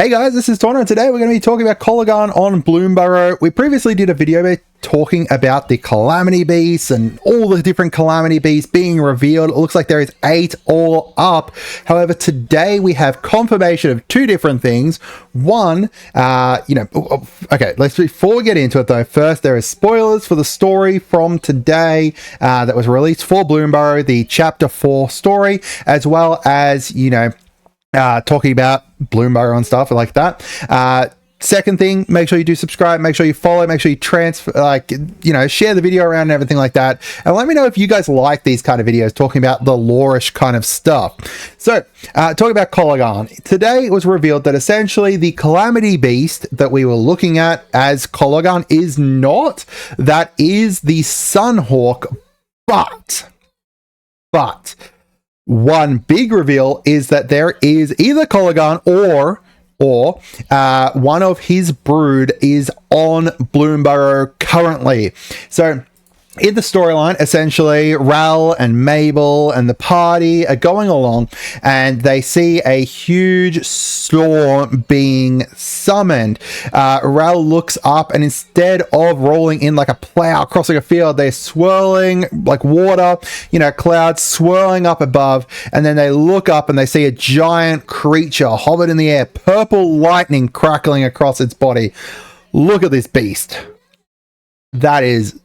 Hey guys, this is Tauna, and today we're going to be talking about Kolaghan on Bloomburrow. We previously did a video talking about the Calamity Beasts and all the different Calamity Beasts being revealed. It looks like there is 8 all up. However, today we have confirmation of 2 different things. One, okay, before we get into it though, first there is spoilers for the story from today that was released for Bloomburrow, the Chapter 4 story, as well as, talking about Bloomburrow and stuff like that. Second thing, make sure you do subscribe, make sure you follow, make sure you transfer, share the video around and everything like that. And let me know if you guys like these kind of videos talking about the lore-ish kind of stuff. So, talking about Kolaghan. Today it was revealed that essentially the Calamity Beast that we were looking at as Kolaghan is not. That is the Sunhawk, but one big reveal is that there is either Kolaghan or one of his brood is on Bloomburrow currently. So in the storyline, essentially, Ral and Mabel and the party are going along and they see a huge storm being summoned. Ral looks up and instead of rolling in like a plow crossing a field, they're swirling like water, clouds swirling up above, and then they look up and they see a giant creature hovered in the air, purple lightning crackling across its body. Look at this beast. That is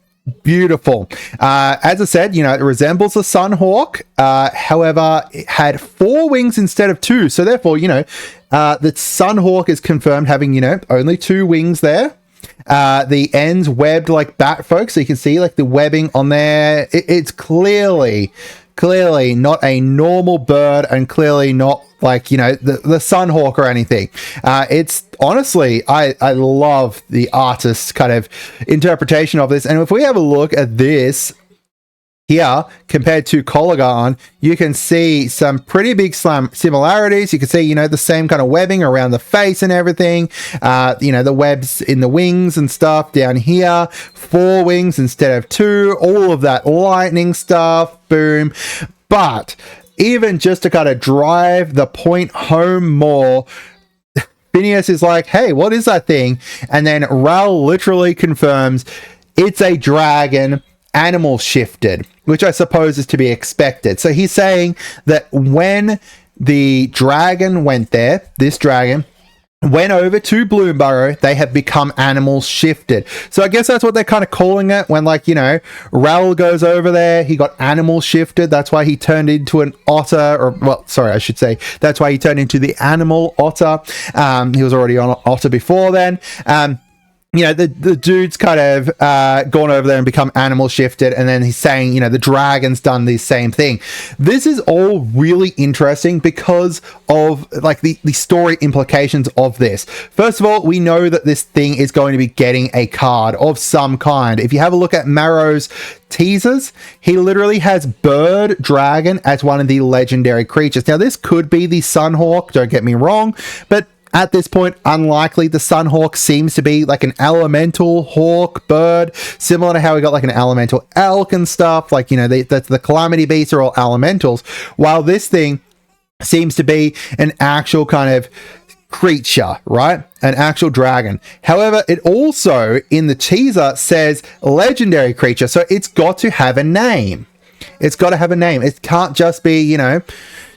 beautiful. As I said, it resembles a Sunhawk. However, it had 4 wings instead of 2. So therefore, the Sunhawk is confirmed having, only 2 wings there. The ends webbed like bat folk. So you can see like the webbing on there. It's clearly not a normal bird, and clearly not like, the Sunhawk or anything. It's honestly, I love the artist's kind of interpretation of this. And if we have a look at this here compared to Kolaghan, you can see some pretty big similarities. You can see, the same kind of webbing around the face and everything. The webs in the wings and stuff down here. 4 wings instead of 2. All of that lightning stuff. Boom. But even just to kind of drive the point home more, Phineas is like, hey, what is that thing? And then Ral literally confirms it's a dragon, animal shifted, which I suppose is to be expected. So he's saying that when the dragon went there, this dragon went over to Bloomburrow, they have become animal shifted. So I guess that's what they're kind of calling it when, Ral goes over there, he got animal shifted. That's why he turned into an otter, that's why he turned into the animal otter. He was already on an otter before then. The dude's kind of gone over there and become animal shifted, and then he's saying, the dragon's done the same thing. This is all really interesting because of the story implications of this. First of all, we know that this thing is going to be getting a card of some kind. If you have a look at Marrow's teasers, he literally has bird dragon as one of the legendary creatures. Now, this could be the Sunhawk, don't get me wrong, but at this point, unlikely. The Sunhawk seems to be like an elemental hawk bird, similar to how we got like an elemental elk and stuff. The Calamity Beasts are all elementals, while this thing seems to be an actual kind of creature, right? An actual dragon. However, it also, in the teaser, says legendary creature, so it's got to have a name. It's got to have a name. It can't just be,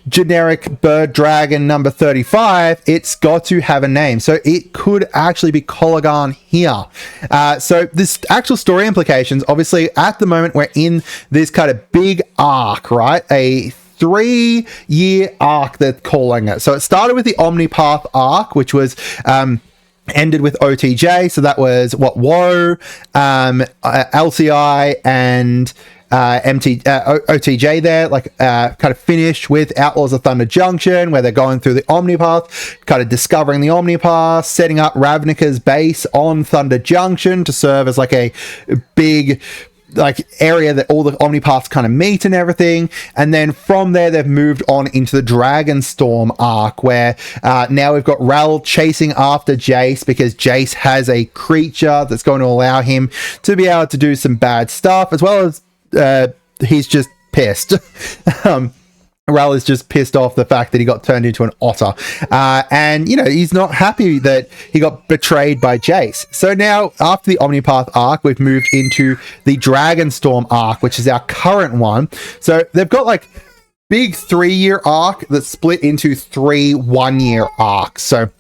generic bird dragon number 35. It's got to have a name, so it could actually be Kolaghan here. So this actual story implications, obviously at the moment we're in this kind of big arc, right? A 3-year arc they're calling it. So it started with the Omnipath arc, which was ended with OTJ. So that was WoW, LCI, and OTJ there, kind of finished with Outlaws of Thunder Junction, where they're going through the Omnipath, kind of discovering the Omnipath, setting up Ravnica's base on Thunder Junction to serve as like a big area that all the Omnipaths kind of meet and everything. And then from there they've moved on into the Dragonstorm Arc, where now we've got Ral chasing after Jace because Jace has a creature that's going to allow him to be able to do some bad stuff, as well as he's just pissed. Ral is just pissed off the fact that he got turned into an otter. And, you know, he's not happy that he got betrayed by Jace. So now, after the Omnipath arc, we've moved into the Dragonstorm arc, which is our current one. So they've got, like, big 3-year arc that's split into 3 1-year arcs. So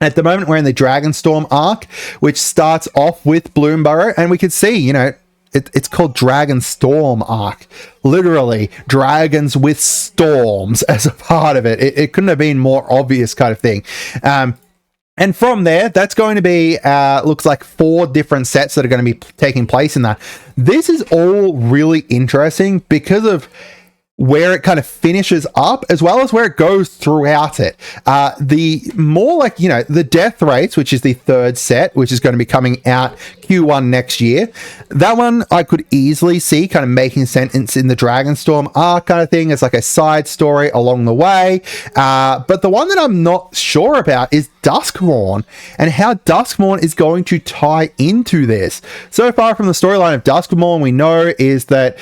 at the moment, we're in the Dragonstorm arc, which starts off with Bloomburrow. And we can see, you know, it's called Dragonstorm Arc. Literally, dragons with storms as a part of it. It couldn't have been more obvious kind of thing. And from there, that's going to be, looks like 4 different sets that are going to be taking place in that. This is all really interesting because of where it kind of finishes up, as well as where it goes throughout it. The more, like, you know, the Death Rates, which is the 3rd set, which is going to be coming out Q1 next year. That one I could easily see kind of making sense in the Dragonstorm arc kind of thing as like a side story along the way. But the one that I'm not sure about is Duskmourn, and how Duskmourn is going to tie into this. So far from the storyline of Duskmourn, we know is that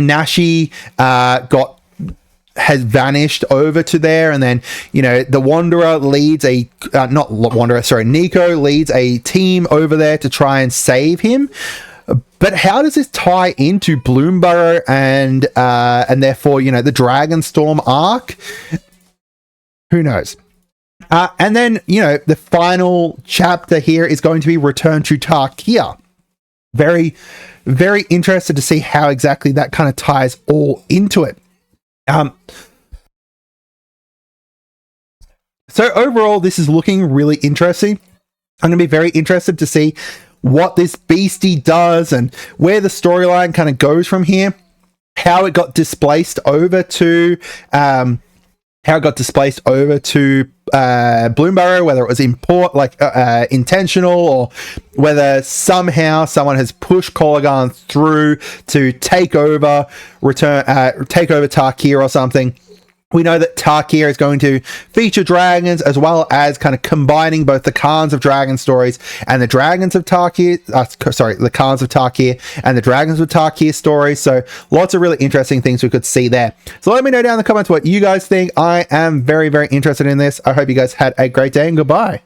Nashi has vanished over to there, and then, you know, the Wanderer leads Nico leads a team over there to try and save him. But how does this tie into Bloomburrow and therefore, you know, the Dragonstorm arc? Who knows? And then, you know, the final chapter here is going to be Return to Tarkir. Very, very interested to see how exactly that kind of ties all into it. So overall, this is looking really interesting. I'm going to be very interested to see what this beastie does and where the storyline kind of goes from here. How it got displaced over to Bloomburrow, whether it was intentional, or whether somehow someone has pushed Kolaghan through to take over Tarkir or something. We know that Tarkir is going to feature dragons, as well as kind of combining both the Khans of Dragon stories and the Dragons of Tarkir. The Khans of Tarkir and the Dragons of Tarkir stories. So lots of really interesting things we could see there. So let me know down in the comments what you guys think. I am very, very interested in this. I hope you guys had a great day, and goodbye.